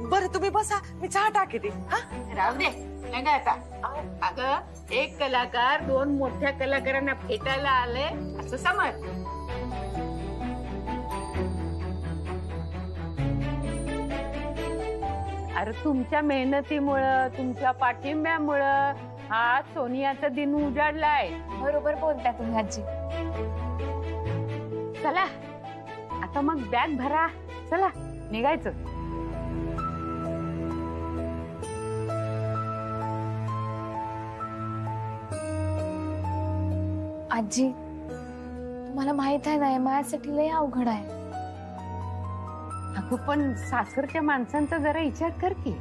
बरं तुम्ही बसा, मी चहा टाकते. हा राहू दे नका आता. अगं एक कलाकार दोन मोठ्या कलाकारांना भेटायला आले असं समज. अरे तुमच्या मेहनतीमुळं तुमच्या पाठिंब्यामुळं हा सोनियाचा दिन उजाडलाय. बरोबर बोलताय तुम्ही आजी. चला आता मग बॅग भरा, चला निघायचं. आजी तुम्हाला माहित आहे ना माझ्यासाठी लय अवघड आहे. अगं पण सासरच्या माणसांचा जरा विचार कर की.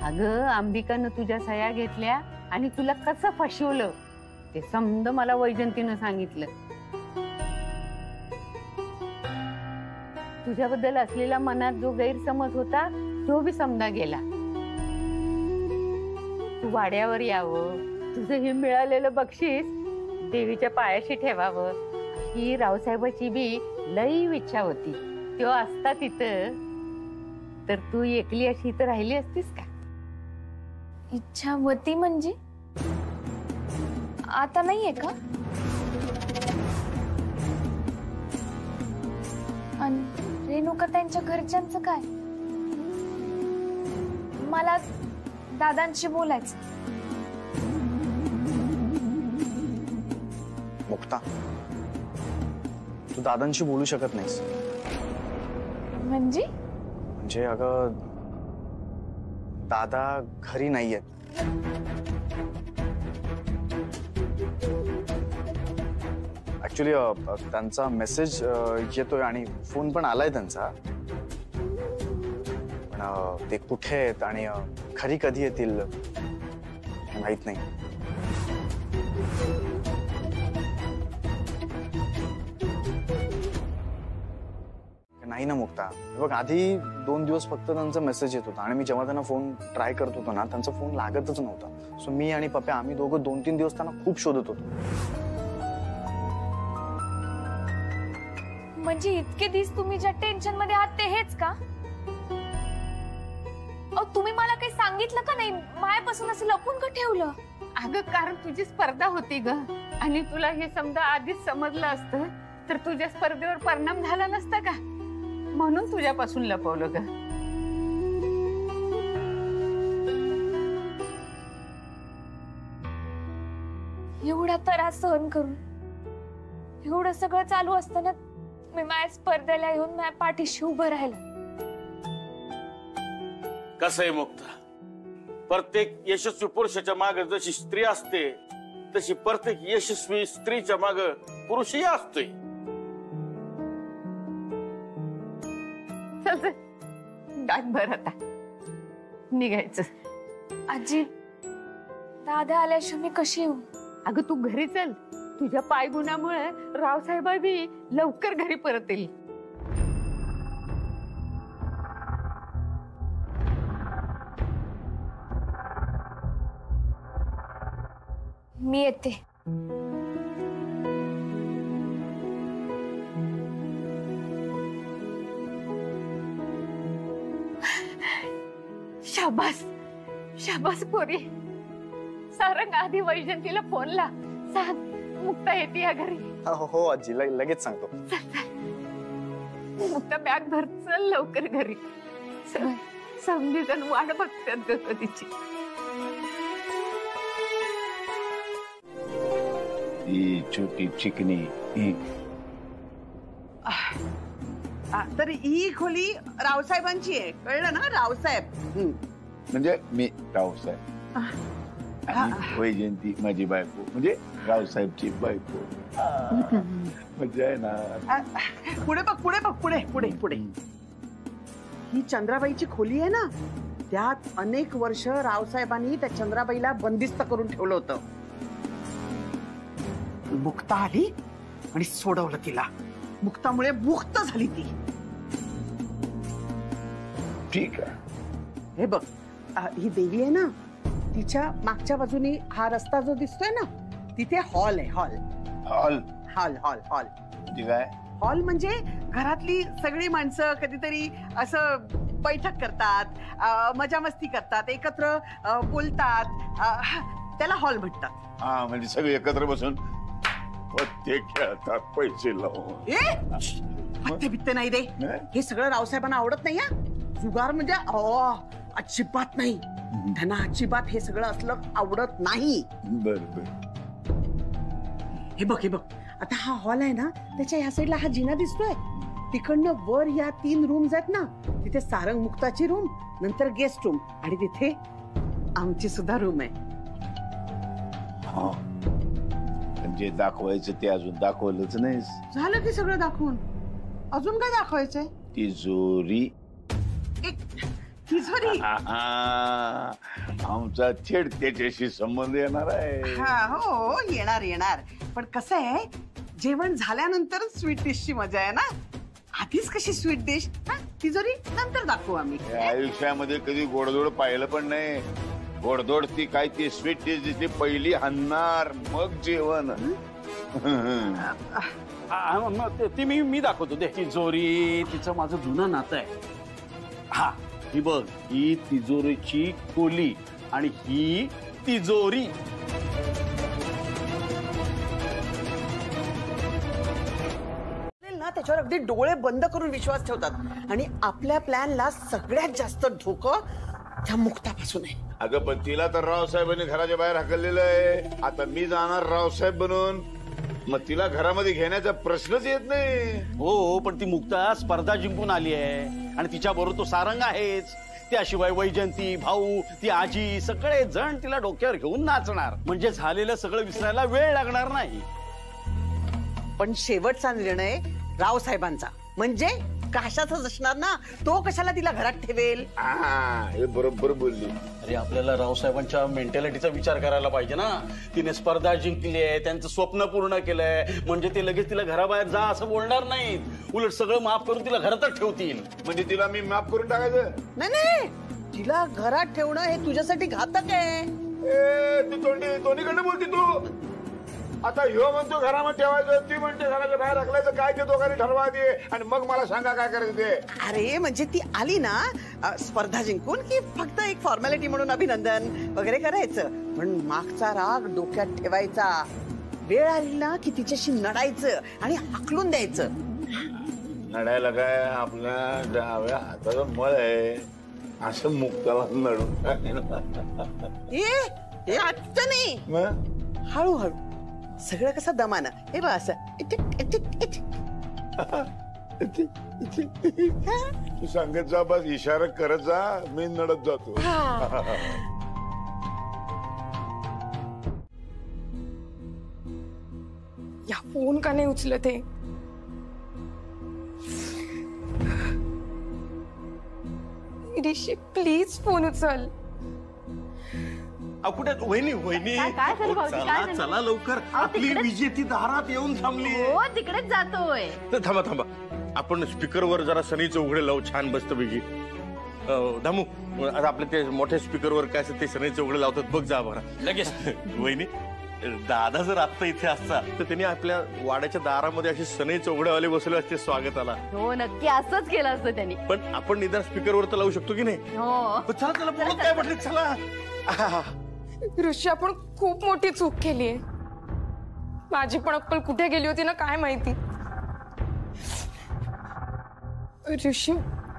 अगं अंबिकानं तुझ्या सह्या घेतल्या आणि तुला कसं फसवलं ते समद मला वैजंतीनं सांगितलं. तुझ्याबद्दल असलेला मनात जो गैरसमज होता तो बी समजा गेला. तू वाड्यावर यावं, तुझं हे मिळालेलं बक्षीस देवीच्या पायाशी ठेवावं ही रावसाहेबाची बी लई इच्छा होती. तो असता तिथं तर तू एकली अशी इथं राहिली असतीस का? इच्छा होती म्हणजे आता नाहीये का? आणि रेणुका त्यांच्या घरच्यांचं काय? मला दादांशी बोलायचं. मुक्ता तू दादांशी बोलू शकत नाहीस. म्हणजे अगं दादा घरी नाहीयेत. ऍक्च्युली त्यांचा मेसेज येतोय आणि फोन पण आलाय त्यांचा, पण ते कुठे आहेत आणि घरी कधी येतील हे माहित नाही. नाही ना मुक्ता, बघ आधी 2 दिवस फक्त त्यांचा मेसेज येत होता आणि मी जेव्हा त्यांना फोन ट्राय करत होतो ना त्यांचा फोन लागतच नव्हता. सो मी आणि पप्पा आम्ही दोघं 2-3 दिवस त्यांना खूप शोधत होतो. म्हणजे इतके दिवस तुम्ही ज्या टेन्शन मध्ये आहात ते हेच का? तुम्ही मला काही सांगितलं का नाही? मायापासून असं लपून का ठेवलं? अगं कारण तुझी स्पर्धा होती ग आणि तुला हे समजा आधीच समजलं असतं तर तुझ्या स्पर्धेवर परिणाम झाला नसता का, म्हणून तुझ्यापासून लपवलं ग. एवढा त्रास सहन करून एवढं सगळं चालू असताना मी माझ्या स्पर्धेला येऊन माझ्या पाठीशी उभं राहिलं. कसं आहे मुक्ता, प्रत्येक यशस्वी पुरुषाच्या मागे जशी स्त्री असते तशी प्रत्येक यशस्वी स्त्रीच्या मागे पुरुषही असतोय. बॅग भर आता निघायचं. आजी दादा आल्याशिवाय मी कशी येऊ? अगं तू घरी चल, तुझ्या पायगुणामुळे रावसाहेब बी लवकर घरी परत येईल. मी येते. शाबास शाबास पोरी. सारंग आधी वैजंतीला फोन ला सांग मुक्ता येते या घरी. हो आजी लगेच सांगतो. मुक्ता बॅग भर, चल लवकर घरी. समधी जण वाट बघतात ग कधीची. छोटी चिकनी तर ही खोली रावसाहेबांची आहे, कळलं ना? रावसाहेब म्हणजे मी रावसाहेब आणि वैजयंती माझी बायको म्हणजे रावसाहेबची बायको. मजा आहे ना. पुढे बघ, पुढे बघ, पुढे पुढे पुढे. ही चंद्राबाईची खोली आहे ना, त्यात अनेक वर्ष रावसाहेबांनी त्या चंद्राबाईला बंदिस्त करून ठेवलं होतं. मुक्ता आली आणि सोडवलं तिला. मुक्तामुळे मुक्त झाली ती. ठीक आहे. हे बघ, ही देवी आहे ना, तिच्या मागच्या बाजूनी हा रस्ता जो दिसतोय ना, तिथे हॉल आहे. Hall hall hall hall hall काय? हॉल म्हणजे घरातली सगळी माणसं कधीतरी असं बैठक करतात, मजा मस्ती करतात, एकत्र बोलतात, त्याला हॉल म्हणतात. हा म्हणजे सगळे एकत्र बसून पत्ते खेळतात पैसे लावून. पत्ते बित्ते नाही रे, हे सगळं रावसाहेबांना आवडत नाही. जुगार म्हणजे अजिबात नाही, त्यांना अजिबात हे सगळं असलं आवडत नाही. बरोबर. हे बघ आता हा हॉल आहे ना, त्याच्या ह्या साईडला हा जिना दिसतोय, तिकडनं वर या 3 रूम्स आहेत ना, तिथे सारंग मुक्ताची रूम, नंतर गेस्ट रूम आणि तिथे आमची सुद्धा रूम आहे. हा जे दाखवायचं ते अजून दाखवलंच नाही. झालं की सगळं दाखवून, अजून काय दाखवायचंय? तिजोरी. तिजोरी? आमचा थेट त्याच्याशी संबंध येणार आहे. हो येणार. पण कसं आहे, जेवण झाल्यानंतर स्वीट डिशची मजा आहे ना. आधीच कशी स्वीट डिश, तिजोरी नंतर दाखवू आम्ही. आयुष्यामध्ये कधी गोडधोड पाहिलं पण नाही. गोडधोड ती काय, ती स्वीट डिश दिसली पहिली हाणणार, मग जेवण. ती मी दाखवतो दे. तिजोरी तिचं माझं जुनं नातं आहे. हा ही बघ, ही तिजोरीची खोली आणि ही तिजोरी. ना त्याच्यावर अगदी डोळे बंद करून विश्वास ठेवतात आणि आपल्या प्लॅनला सगळ्यात जास्त धोकं त्या मुक्तापासून आहे. अगं पण तिला तर रावसाहेबांनी घराच्या बाहेर हाकललेलं आहे. आता मी जाणार रावसाहेब बनून, मग तिला घरामध्ये घेण्याचा प्रश्नच येत नाही. हो पण ती मुक्ता स्पर्धा जिंकून आली आहे आणि तिच्या बरोबर तो सारंग आहेच. त्याशिवाय वैजंती, भाऊ, ती आजी सगळे जण तिला डोक्यावर घेऊन नाचणार. म्हणजे झालेलं सगळं विसरायला वेळ लागणार नाही. पण शेवटचा निर्णय रावसाहेबांचा, म्हणजे काशाचाच असणार ना. तो कशाला तिला घरात ठेवेल? हे बरोबर बोलली. अरे आपल्याला रावसाहेबांच्या मेंटॅलिटीचा विचार करायला पाहिजे ना. तिने स्पर्धा जिंकली आहे, त्यांचं स्वप्न पूर्ण केलंय, म्हणजे ते लगेच तिला घराबाहेर जा असं बोलणार नाहीत. उलट सगळं माफ करून तिला घरातच ठेवतील. म्हणजे तिला मी माफ करून टाकायचं? नाही, तिला घरात ठेवणं हे तुझ्यासाठी घातक आहे. ती दोन्हीकडनं बोलती तू. आता ह्यो म्हणतो घरामध्ये ठेवायचं, ती म्हणते घराच्या बाहेर राखलायचं. काय ते दोघांनी ठरवा दे आणि मग मला सांगा काय करायचं ते. अरे म्हणजे ती आली ना स्पर्धा जिंकून की फक्त एक फॉर्मॅलिटी म्हणून अभिनंदन वगैरे करायचं, पण मागचा राग डोक्यात ठेवायचा. वेळ आली ना की तिच्याशी लढायचं आणि हाकलून द्यायचं. लढायला काय आपल्या डाव्या हाताचं मळ आहे, असं मुक्ताला लढून हे आत्ता नाही, हळूहळू सगळं कसं दमानं. हे बघ असं तू सांगत जा, बस इशारा करत जा, मी नडत जातो. या फोन का नाही उचलत आहे? ऋषी प्लीज फोन उचल. कुठे वहिनी काय झालं भाऊजी, काय झालं? चला लवकर, आपली विजेती दारात येऊन थांबली. हो तिकडेच जातोय. थांबा, आपण स्पीकरवर जरा सनी चौघडे लावू, छान बसत पैकी. दामू, आता आपले ते मोठ्या स्पीकरवर काय असतं ते सनी चौघडे लावतात, बघ जा बघा लगेच. वहिनी, दादा जर आत्ता इथे असता तर त्यांनी आपल्या वाड्याच्या दारामध्ये असे सनई चौघड्यावाले बसले असते स्वागताला. हो नक्की असंच केलं असतं त्यांनी. पण आपण निदान स्पीकरवर तर लावू शकतो की नाही? हो चला बोलत काय म्हटलं, चला. ऋषी आपण खूप मोठी चूक केलीये. माझी पण अक्कल कुठे गेली होती ना काय माहिती. ऋषी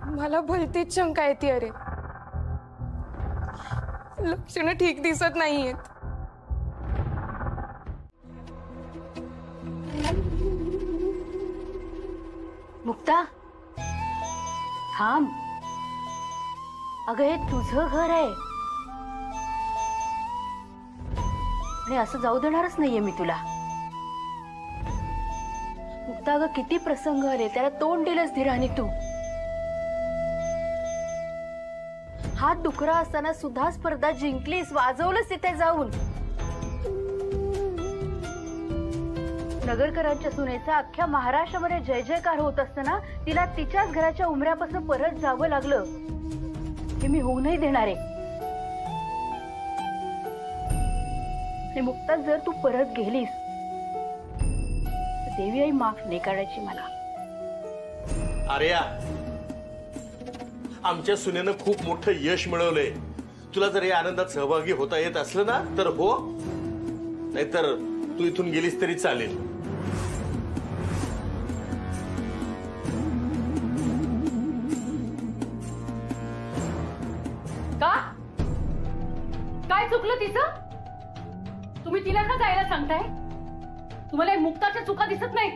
मला भलतीच शंका येते. अरे लक्षणं ठीक दिसत नाहीयेत. मुक्ता थांब. अगं हे तुझं घर आहे आणि असं जाऊ देणारच नाहीये मी तुला. मुक्ता अगं किती प्रसंग आले, त्याला तोंड दिलंस धीराने तू. हात डुकरा असताना सुद्धा स्पर्धा जिंकलीस, वाजवलंस तिथे जाऊन. नगरकरांच्या सुनेचा अख्ख्या महाराष्ट्रामध्ये जय जयकार होत असताना तिला तिच्याच घराच्या उमऱ्यापासून परत जावं लागलं. हे मी होऊ नाही देणार आहे. मुक्ता जर तू परत गेलीस तर देवी आई माफ नाही करायची मला. आर्या, आमच्या सुनेनं खूप मोठं यश मिळवलंय. तुला जर या आनंदात सहभागी होता येत असलं ना तर हो, नाहीतर तू इथून गेलीस तरी चालेल. का काय चुकलं तिचं? तुम्ही तिला का जायला सांगताय? तुम्हाला या मुक्ताच्या चुका दिसत नाही?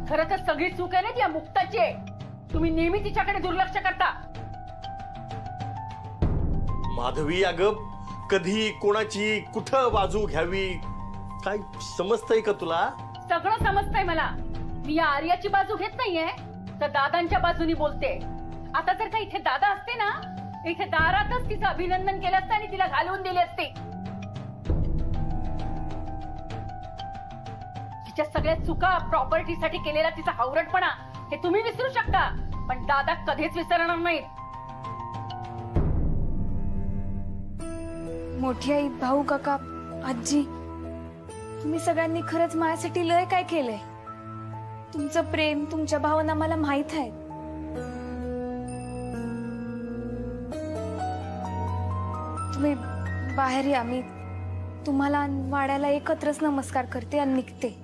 खरं तर सगळी चूक आहे ना या मुक्ताची आहे. तुम्ही नेहमी तिच्याकडे दुर्लक्ष करता. माधवी, अगं कधी कोणाची कुठं बाजू घ्यावी काय समजतंय का तुला? सगळं समजतंय मला. मी या आर्याची बाजू घेत नाहीये, तर दादांच्या बाजूनी बोलते. आता जर का इथे दादा असते ना, इथे दारातच तिचं अभिनंदन केलं असतं आणि तिला घालवून दिले असते. तिच्या सगळ्या चुका, प्रॉपर्टीसाठी केलेला तिचा हावरटपणा हे तुम्ही विसरू शकता, पण दादा कधीच विसरणार नाहीत. मोठी आई, भाऊ, काका, आजी, तुम्ही सगळ्यांनी खरंच माझ्यासाठी लय काय केलंय. तुमचं प्रेम, तुमच्या भावना मला माहित आहेत. तुम्ही बाहेर या, मी तुम्हाला वाड्याला एकत्रच नमस्कार करते आणि निघते.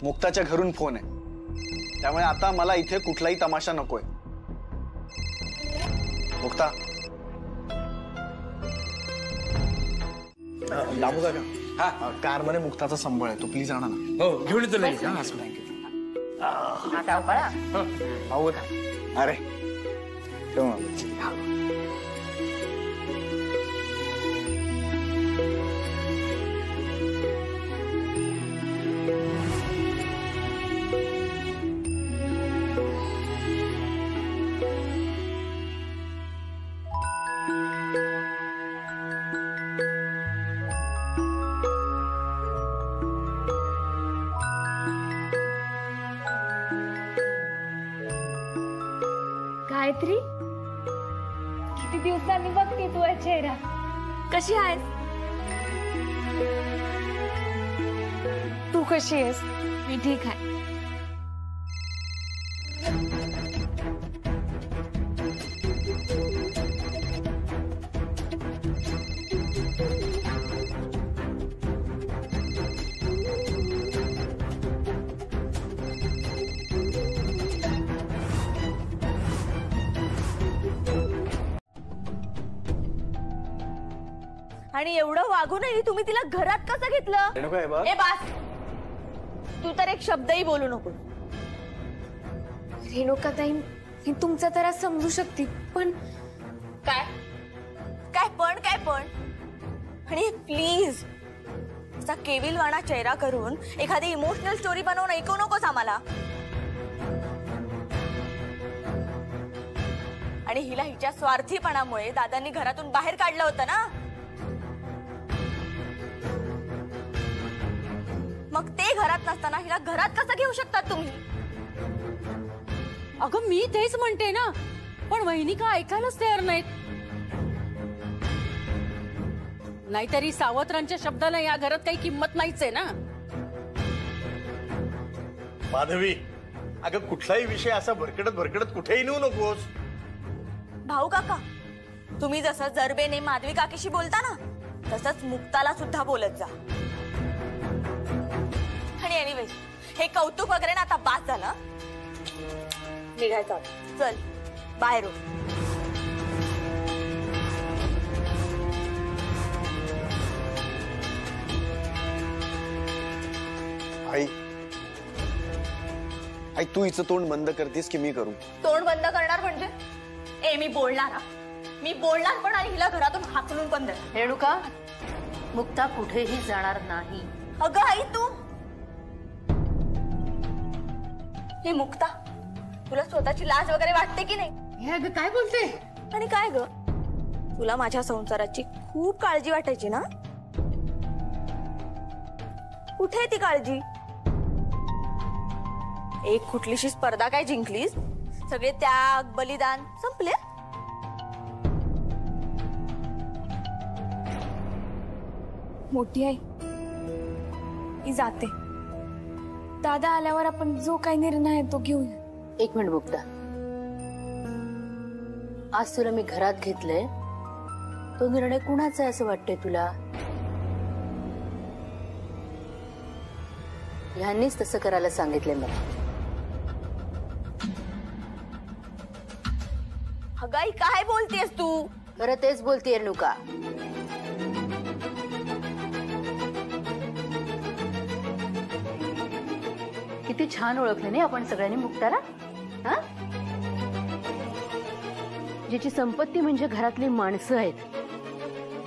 मुक्ताच्या घरून फोन आहे, त्यामुळे आता मला इथे कुठलाही तमाशा नकोय. मुक्ता, दामू काका, हा कार मध्ये मुक्ताचा संबळ आहे, तो प्लीज आणा ना. हो, घेऊन येतो लगेच. अरे ठेव ना. गायत्री, किती दिवसांनी बघते तुझा चेहरा. कशी आहेस? तू कशी आहेस? मी ठीक आहे. आणि एवढं वागूनही तुम्ही तिला घरात कसं घेतलं? ए बास, तू तर एक शब्दही बोलू नको. रेणुकाताई, मी तुमचा तर समजू शकते, पण काय काय पण काय पण आणि प्लीज असा केविलवाणा चेहरा करून एखादी इमोशनल स्टोरी बनवून ऐकू नकोस आम्हाला. आणि हिला हिच्या स्वार्थीपणामुळे दादांनी घरातून बाहेर काढलं होतं ना, मग ते घरात नसताना हिला घरात कसं घेऊ शकतात तुम्ही? अगं मी तेच म्हणते ना, पण वहिनी का ऐकायलाच तयार नाहीत. नाहीतरी सावत्रांच्या शब्दाला या घरात काही किंमत नाहीच आहे ना. माधवी, अगं कुठलाही विषय असा भरकटत भरकटत कुठेही नेऊ नकोस. भाऊ काका, तुम्ही जसं जरबेने माधवी काकीशी बोलता ना, तसंच मुक्ताला सुद्धा बोलत जा. आणि एनिवेज, हे कौतुक वगैरे ना आता बास झालं. निघायचं, चल बाहेर हो. आई, आई तू हिचं तोंड बंद करतेस की मी करू? तोंड बंद करणार म्हणजे? ए, मी बोलणार हा. मी बोलणार पण, आणि हिला घरातून हाकलून पण देणार. रेणुका, मुक्ता कुठेही जाणार नाही. अगं आई, तू हे मुक्ता, तुला स्वतःची लाज वगैरे वाटते की नाही? काय बोलते? आणि काय ग, तुला माझ्या संसाराची खूप काळजी वाटायची ना? कुठे ती काळजी? एक कुठलीशी स्पर्धा काय जिंकलीस, सगळे त्याग बलिदान संपले. मोठी आई, मी जाते. दादा आल्यावर आपण जो काही निर्णय आहे तो घेऊया. एक मिनिट मुक्ता, आज तुला मी घरात घेतलंय, तो निर्णय कुणाचा आहे असं वाटतंय तुला? ह्यांनीच तसं करायला सांगितलंय मला. अगाई काय बोलतेस तू? खरं तेच बोलतीये रेणुका. किती छान ओळखलं नाही आपण सगळ्यांनी मुक्ताला. हा, जिची संपत्ती म्हणजे घरातली माणसं आहेत,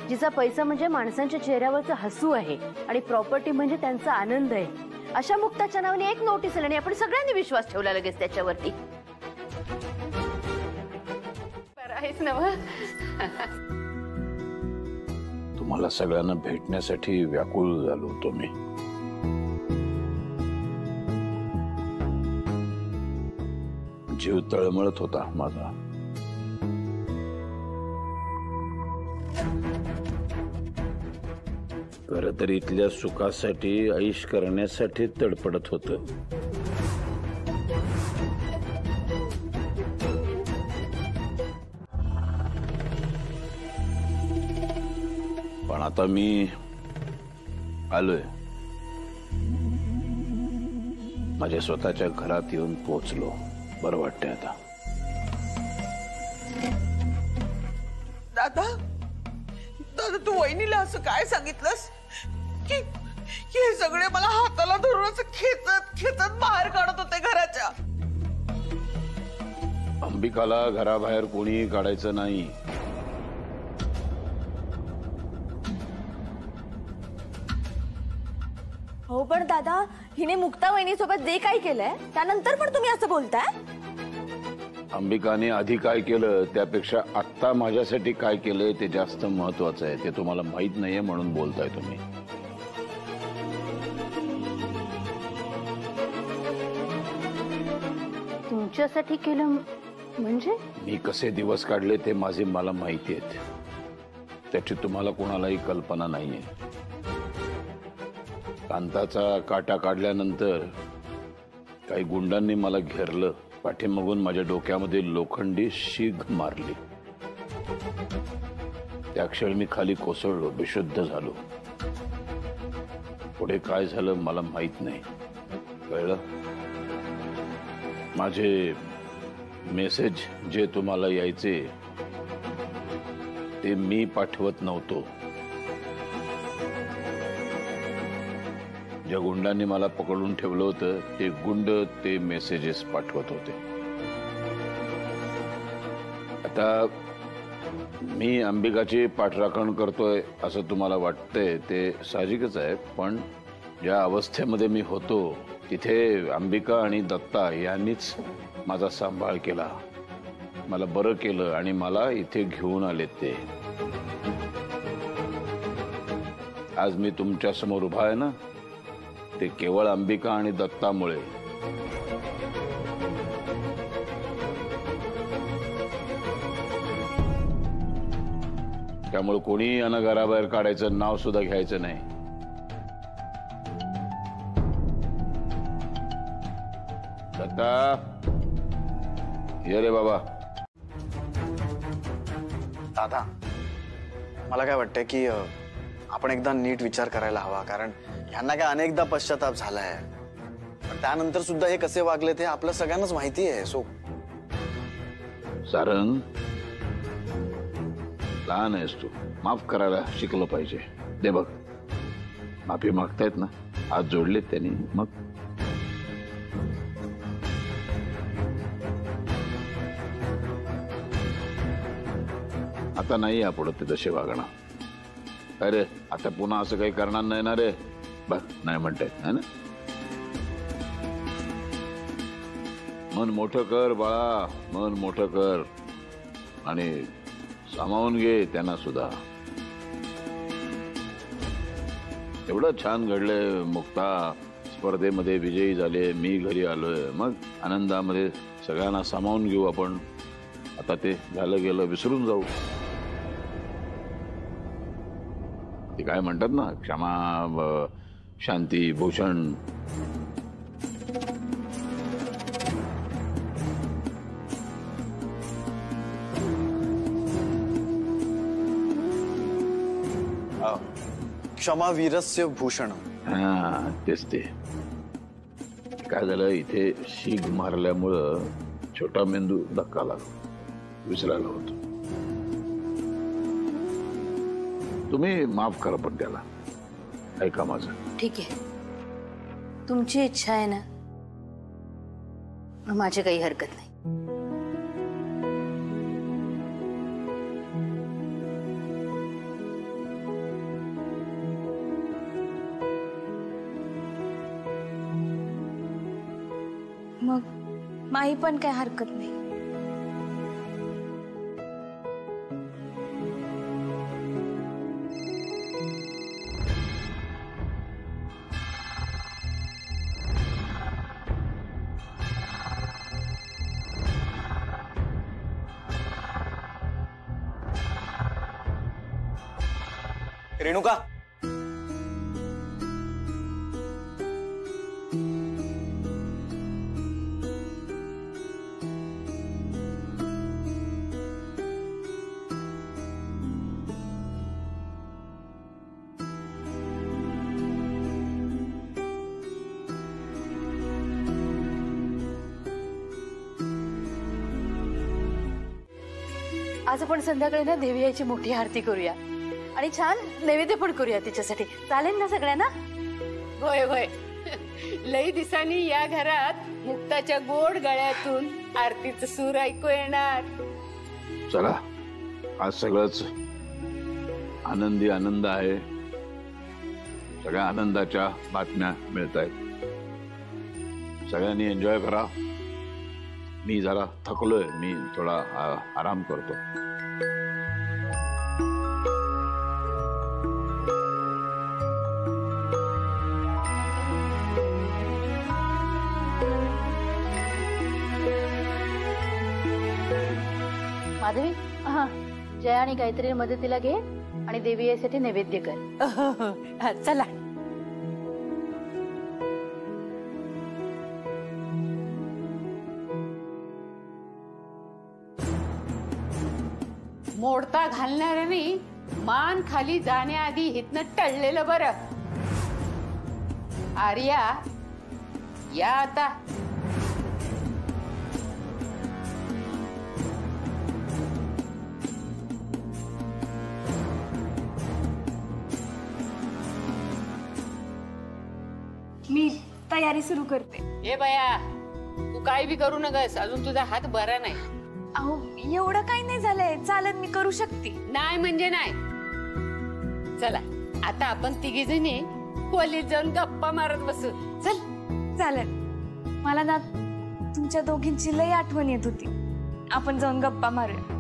जिचा पैसा म्हणजे माणसांच्या चेहऱ्यावरचं हसू आहे आणि प्रॉपर्टी म्हणजे त्यांचा आनंद आहे, अशा मुक्ताच्या नावाने एक नोटीस आली आणि आपण सगळ्यांनी विश्वास ठेवला लगेच त्याच्यावरती. आहेच ना. तुम्हाला सगळ्यांना भेटण्यासाठी व्याकुळ झालो होतो मी. जीव तळमळत होता माझा. खरं तर इथल्या सुखासाठी ऐश करण्यासाठी तडपडत होत. पण आता मी आलोय, माझ्या स्वतःच्या घरात येऊन पोहोचलो. बरं वाटतंय आता. दादा, दादा तू वहिनीला असं काय सांगितलंस की हे सगळे मला हाताला धरून असं खेचत खेचत बाहेर काढत होते घराच्या? अंबिकाला घराबाहेर कोणी काढायचं नाही. हो पण दादा, हिने मुक्ता वहिनीसोबत जे काही केलंय त्यानंतर पण तुम्ही असं बोलताय? अंबिकाने आधी काय केलं त्यापेक्षा आत्ता माझ्यासाठी काय केलंय ते जास्त महत्वाचं आहे. ते तुम्हाला माहित नाहीये म्हणून बोलताय तुम्ही. तुमच्यासाठी केलं म्हणजे? मी कसे दिवस काढले ते माझे मला माहिती आहेत. त्याची तुम्हाला कोणालाही कल्पना नाहीये. कांताचा काटा काढल्यानंतर काही गुंडांनी मला घेरलं. पाठीमागून माझ्या डोक्यामध्ये लोखंडी शीग मारली. त्या क्षणी मी खाली कोसळलो, बेशुद्ध झालो. पुढे काय झालं मला माहित नाही. कळलं? माझे मेसेज जे तुम्हाला यायचे ते मी पाठवत नव्हतो. ज्या गुंडांनी मला पकडून ठेवलं होतं ते गुंड ते मेसेजेस पाठवत होते. आता मी अंबिकाची पाठराखण करतोय असं तुम्हाला वाटतंय ते साहजिकच आहे. पण ज्या अवस्थेमध्ये मी होतो तिथे अंबिका आणि दत्ता यांनीच माझा सांभाळ केला, मला बरं केलं आणि मला इथे घेऊन आले. ते आज मी तुमच्या समोर उभा आहे ना, ते केवळ अंबिका आणि दत्तामुळे. त्यामुळे कोणी यांना घराबाहेर काढायचं नाव सुद्धा घ्यायचं नाही. दत्ता, ये रे बाबा. दादा, मला काय वाटतंय की आपण एकदा नीट विचार करायला हवा. कारण ह्यांना काय अनेकदा पश्चाताप झालाय, पण त्यानंतर सुद्धा हे कसे वागले ते आपल्या सगळ्यांनाच माहिती आहे. सो सारंग, लहान आहेस तू, माफ करायला शिकलं पाहिजे. दे बघ, माफी मागतायत ना, हात जोडलेत त्यांनी. मग आता नाही यापुढे ते तसे वागणं. अरे आता पुन्हा असं काही करणार नाही ना रे. बघ, नाही म्हणतायत है ना. मन मोठं कर बाळा, मन मोठं कर आणि सामावून घे त्यांना सुद्धा. एवढं छान घडलंय मुक्ता, स्पर्धेमध्ये विजयी झाले, मी घरी आलोय, मग आनंदामध्ये सगळ्यांना सामावून घेऊ आपण. आता ते झालं गेलं विसरून जाऊ. ते काय म्हणतात ना, क्षमा, शांती, भूषण. क्षमा वीरस्य भूषण. हा तेच ते. काय झालं, इथे शीग मारल्यामुळं छोटा मेंदू धक्का लागला, विसरायला होतो. तुम्ही माफ करा पण त्याला. ऐका माझं. ठीक आहे, तुमची इच्छा आहे ना, माझी काही हरकत नाही. मग माही पण काय हरकत नाही. रेणुका, आज आपण संध्याकाळी ना देवी याची मोठी आरती करूया आणि छान नैवेद्य पण करूया तिच्यासाठी. चालेल ना सगळ्यांना? होय होय. लई दिसांनी या घरात मुक्ताच्या गोड गळ्यातून आरतीचं सूर ऐकू येणार. चला, आज सगळंच आनंदी आनंद आहे. सगळ्या आनंदाच्या बातम्या मिळत आहेत. सगळ्यांनी एन्जॉय करा. मी जरा थकलोय, मी थोडा आराम करतो. माधवी, हा, जया आणि गायत्री मदतीला घे आणि देवी यासाठी नैवेद्य कर. चला. मोडता घालणाऱ्याने मान खाली जाण्याआधी हितनं टळलेलं बरं. आर्या, या आता. मी तयारी सुरू करते. ए बया, तू काय बी करू नकस, अजून तुझा हात बरा नाही. अहो, एवढं काही नाही झालंय, चालत मी करू शकते. नाही म्हणजे नाही. चला, आता आपण तिघी जणी खोलीत जाऊन गप्पा मारत बसू. चल. चालेल. मला ना तुमच्या दोघींची लई आठवण येत होती. आपण जाऊन गप्पा मारूया.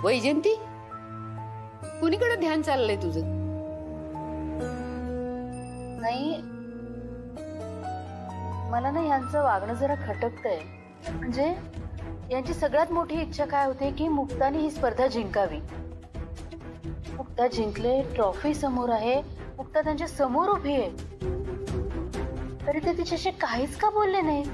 वैजंती, कुणीकडे ध्यान चाललंय तुझं? नाही, मला ना यांचं वागणं जरा खटकतंय. म्हणजे यांची सगळ्यात मोठी इच्छा काय होते की मुक्ताने ही स्पर्धा जिंकावी. मुक्ता जिंकले, ट्रॉफी समोर आहे, मुक्ता त्यांच्या समोर उभी आहे, तरी ते तिच्याशी काहीच का बोलले नाही.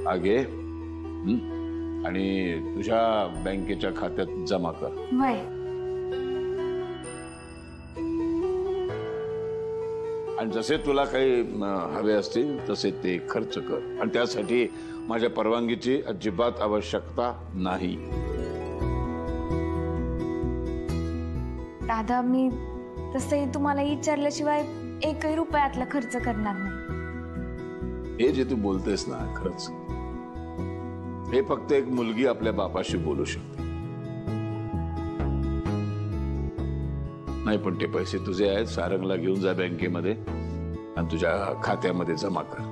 आगे आणि तुझ्या बँकेच्या खात्यात जमा कर. वय. आणि जसे तुला काही हवे असतील तसे ते खर्च कर. आणि त्यासाठी माझ्या परवानगीची अजिबात आवश्यकता नाही. दादा, मी तसंही तुम्हाला विचारल्याशिवाय एकही रुपयातला खर्च करणार नाही. हे जे तू बोलतेस ना, खरंच हे फक्त एक मुलगी आपल्या बापाशी बोलू शकते. नाही, पण ते पैसे तुझे आहेत, सारंगला घेऊन जा बँकेमध्ये आणि तुझ्या खात्यामध्ये जमा कर.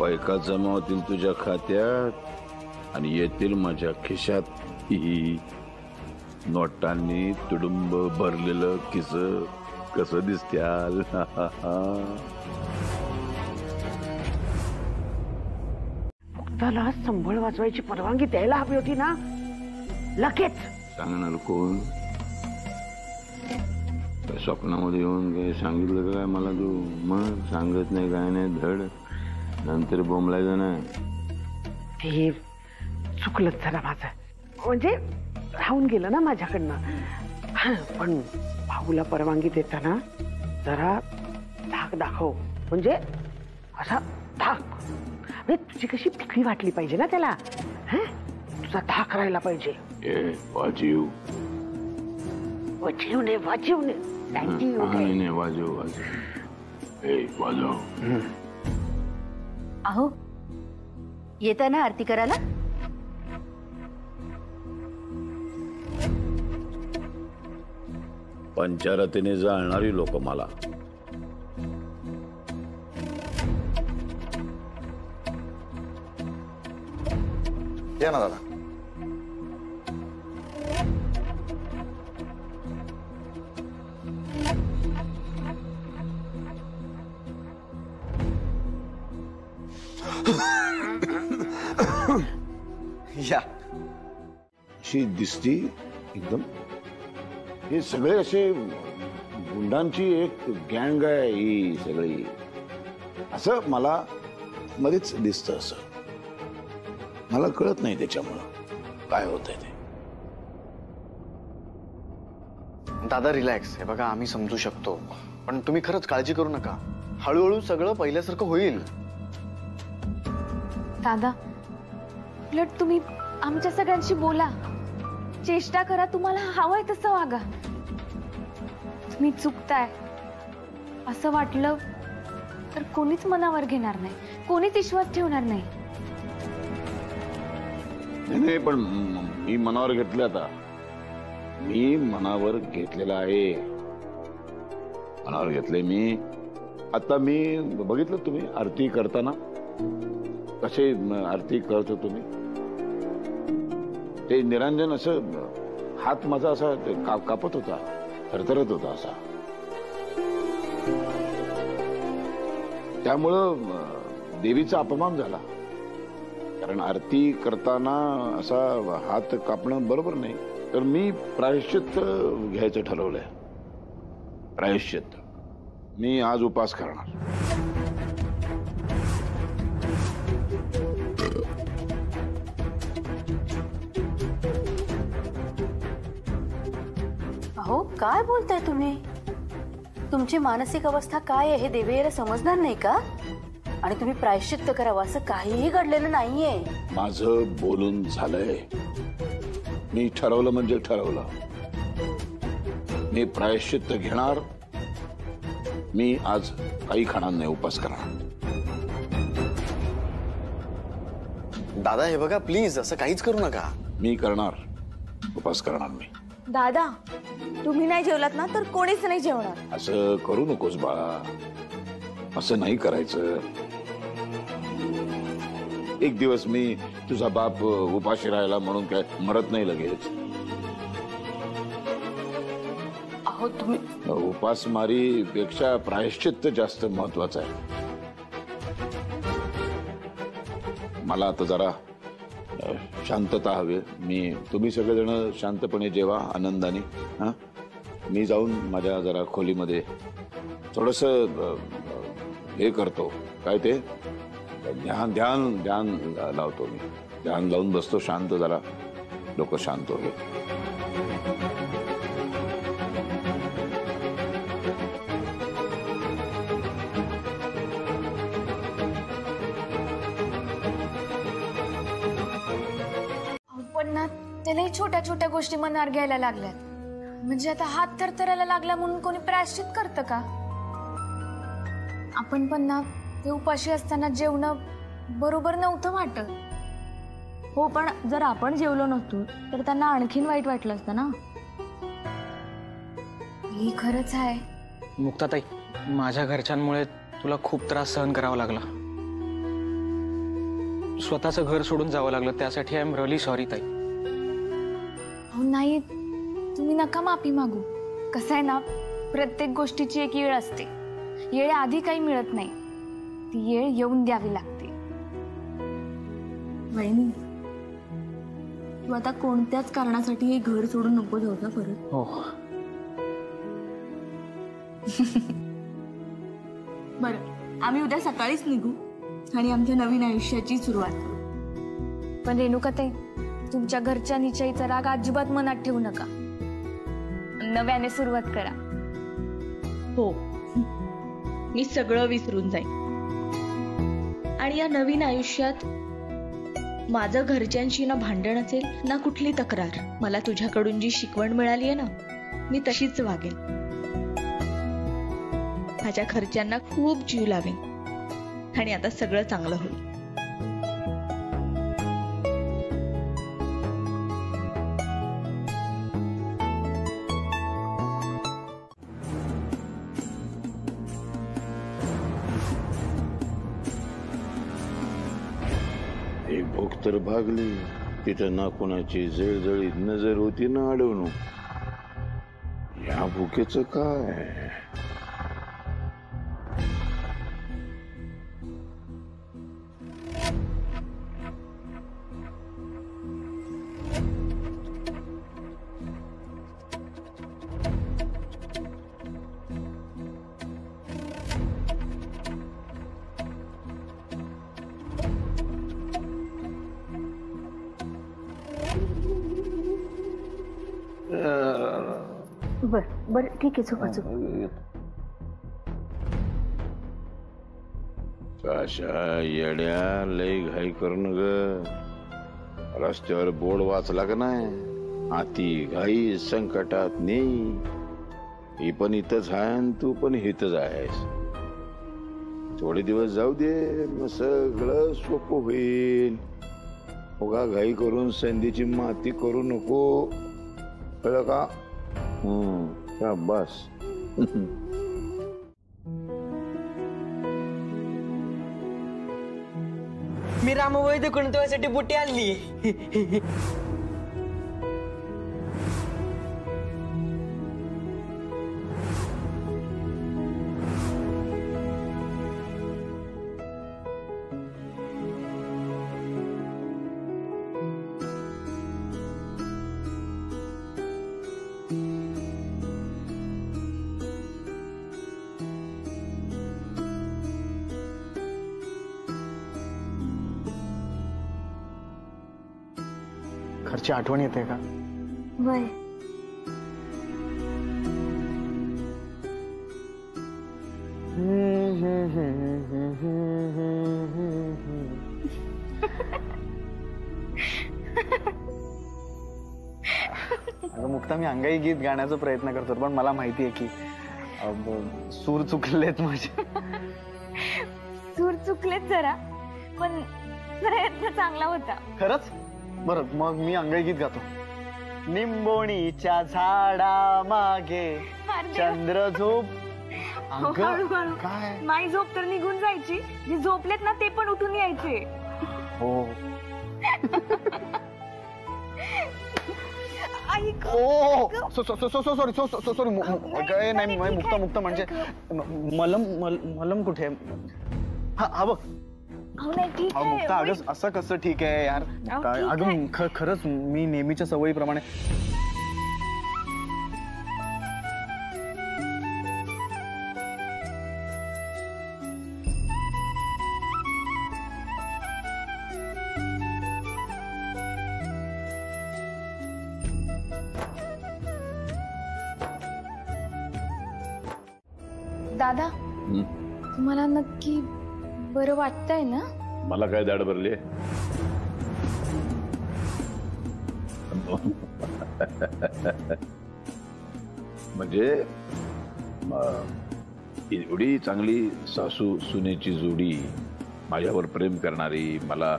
पैका जमा होतील तुझ्या खात्यात आणि येतील माझ्या खिशात. ही नोटांनी तुडुंब भरलेलं किस कसं दिसत्याल. मुक्ताला संभळ वाजवायची परवानगी द्यायला हवी होती ना लगेच. सांगणार कोण? स्वप्नामध्ये येऊन काय सांगितलं काय मला तू? मग सांगत नाही काय नाही धड, नंतर बोंबलायचं नाही. ते चुकलंच जरा माझं, म्हणजे राहून गेलं ना माझ्याकडनं. पण भाऊला परवानगी देताना जरा धाक दाखव, म्हणजे असा धाक. तुझी कशी भीती वाटली पाहिजे ना त्याला, तुझा धाक राहिला पाहिजे. वाजीव वाजीव नाही, वाजीव नाही, वाजव वाजव. अहो येताय ना आरती करायला? पंचारतीने जाळणारी लोक मला. या ना दादा. या अशी दिसती एकदम. हे सगळे असे गुंडांची एक गँग आहे ही सगळी, असं मला मध्येच दिसतं. असं मला कळत नाही त्याच्यामुळं काय होतंय ते. दादा रिलॅक्स. हे बघा, आम्ही समजू शकतो, पण तुम्ही खरंच काळजी करू नका. हळूहळू सगळं पहिल्यासारखं होईल. दादा उलट तुम्ही आमच्या सगळ्यांशी बोला, चेष्टा करा, तुम्हाला हवंय तसं वागा. तुम्ही चुकताय असं वाटलं तर कोणीच मनावर घेणार नाही, कोणीच विश्वास ठेवणार नाही. नाही, पण मी मनावर घेतलं. आता मी मनावर घेतलेलं आहे, मनावर घेतले मी. आता मी बघितलं तुम्ही आरती करताना कसे आरती करत होतो मी. ते निरंजन असं हात माझा असा कापत होता, थरथरत होता असा. त्यामुळं देवीचा अपमान झाला. कारण आरती करताना असा हात कापणं बरोबर नाही. तर मी प्रायश्चित्त घ्यायचं ठरवलंय. प्रायश्चित्त. मी आज उपास करणार. अहो काय बोलताय तुम्ही? तुमची मानसिक अवस्था काय आहे हे देवीला समजणार नाही का? आणि तुम्ही प्रायश्चित्त करावं असं काहीही घडलेलं नाहीये. माझं बोलून झालंय. मी ठरवलं म्हणजे ठरवलं. मी प्रायश्चित्त घेणार. मी आज काही खाणार नाही, उपास करणार. दादा हे बघा, प्लीज असं काहीच करू नका. मी करणार, उपास करणार मी. दादा तुम्ही नाही जेवलात ना तर कोणीच नाही जेवणार. असं करू नकोस बाळा, असं नाही करायचं. एक दिवस मी तुझा बाप उपाशी राहिला म्हणून काय मरत नाही लगेच. अहो तुम्ही उपासमारी पेक्षा प्रायश्चित्त जास्त महत्वाचं आहे. मला आता जरा शांतता हवी. तुम्ही सगळेजण शांतपणे जेवा, आनंदाने. मी जाऊन माझ्या जरा खोलीमध्ये थोडस हे करतो, काय ते ध्यान ध्यान ध्यान लावतो. मी ध्यान लावून बसतो शांत, जरा डोकं शांत होईल. पण ना त्यालाही छोट्या छोट्या गोष्टी मनावर घ्यायला लागल्यात. म्हणजे आता हात थरथरायला लागला म्हणून कोणी प्रायश्चित करतं का? आपण पण ना ते उपाशी असताना जेवणं बरोबर नव्हतं वाटत. हो, पण जर आपण जेवलो नसतो तर त्यांना आणखीन वाईट वाटलं असतं ना. ही खरंच आहे. मुक्ताताई, माझ्या घरच्यांमुळे तुला खूप त्रास सहन करावा लागला. स्वतःचं घर सोडून जावं लागलं, त्यासाठी आय एम रिअली सॉरी ताई. हो नाही, तुम्ही नका माफी मागू. कसं आहे ना, प्रत्येक गोष्टीची एक येळ असते. येळ आधी काही मिळत नाही, ती येळ येऊन द्यावी लागते. वहिनी, तू आता कोणत्याच कारणासाठी हे घर सोडून नको जाऊ का परत. हो. बरं, आम्ही उद्या सकाळीच निघू आणि आमच्या नवीन आयुष्याची सुरुवात करू. पण रेणुकाताई, तुमच्या घरच्या निश्चयीचा राग अजिबात मनात ठेवू नका. नव्याने सुरुवात करा. हो, मी सगळं विसरून जाईन आणि या नवीन आयुष्यात माझं घरच्यांशी ना भांडण असेल ना कुठली तक्रार. मला तुझ्याकडून जी शिकवण मिळाली आहे ना, मी तशीच वागेन. माझ्या घरच्यांना खूप जीव लावेन आणि आता सगळं चांगलं होईल. एक भूक तर भागली, तिथं ना कोणाची जळजळीत नजर होती ना अडवणूक. या भुकेचं काय? बर ठीक आहे, झोपा झोपा. कशा येड्या, लय घाई करून ग. रस्त्यावर बोर्ड वाचला का नाही, आती घाई संकटात नेई. ही पण इथंच आहे आणि तू पण इथंच आहेस. थोडे दिवस जाऊ दे, मग सगळं सोपं होईल. उगा घाई करून संधीची माती करू नको, कळलं का? बस. मी रामवैद्य कडून तुझ्यासाठी बुटी आणली. घरची आठवण येते का? वय अगं मुक्ता, मी अंगाई गीत गाण्याचा प्रयत्न करतो, पण मला माहिती आहे की सूर चुकलेत माझे. सूर चुकलेत जरा, पण प्रयत्न चांगला होता. खरंच? बरं, मग मी अंगाई गीत गातो. निंबोणीच्या झाडा मागे चंद्र झोप. हळूहळू काय माई झोप तर निघून जायची, जे झोपलेत ना ते पण उठून यायचे. हो. सॉरी नाही, मुक्त म्हणजे मलम कुठे? हा बघ. मुक्ता, अगं असं कसं ठीक आहे यार? अगं खरंच मी नेहमीच्या सवयीप्रमाणे. दादा, तुम्हाला नक्की बरं वाटतंय ना? मला काय दाढ भरली? म्हणजे एवढी चांगली सासू सुनेची जोडी माझ्यावर प्रेम करणारी, मला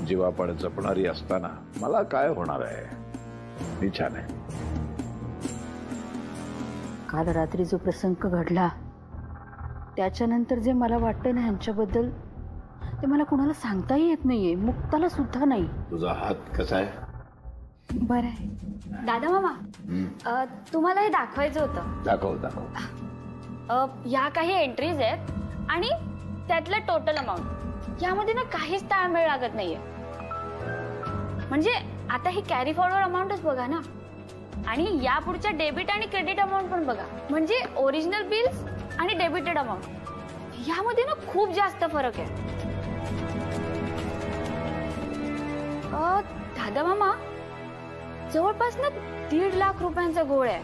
जीवापाड जपणारी असताना मला काय होणार आहे? मी छान आहे. काल रात्री जो प्रसंग घडला त्याच्यानंतर जे मला वाटतं ना ह्यांच्याबद्दल, ते मला कुणाला सांगताही येत नाहीये, मुक्ताला सुद्धा नाही. तुझा हात कसा आहे? बरं आहे. दादा मामा, तुम्हाला हे दाखवायचं होतं. दाखव दाखव. या काही एंट्रीज आहेत आणि त्यातलं टोटल अमाऊंट, यामध्ये ना काहीच ताळमेळ लागत नाहीये. म्हणजे आता ही कॅरी फॉरवर्ड अमाऊंटच बघा ना, आणि या पुढच्या डेबिट आणि क्रेडिट अमाऊंट पण बघा. म्हणजे ओरिजिनल बिल्स आणि डेबिटेड अमाऊंट यामध्ये ना खूप जास्त फरक आहे. दादा मामा, जवळपास ना 1.5 लाख रुपयांचा घोळ आहे.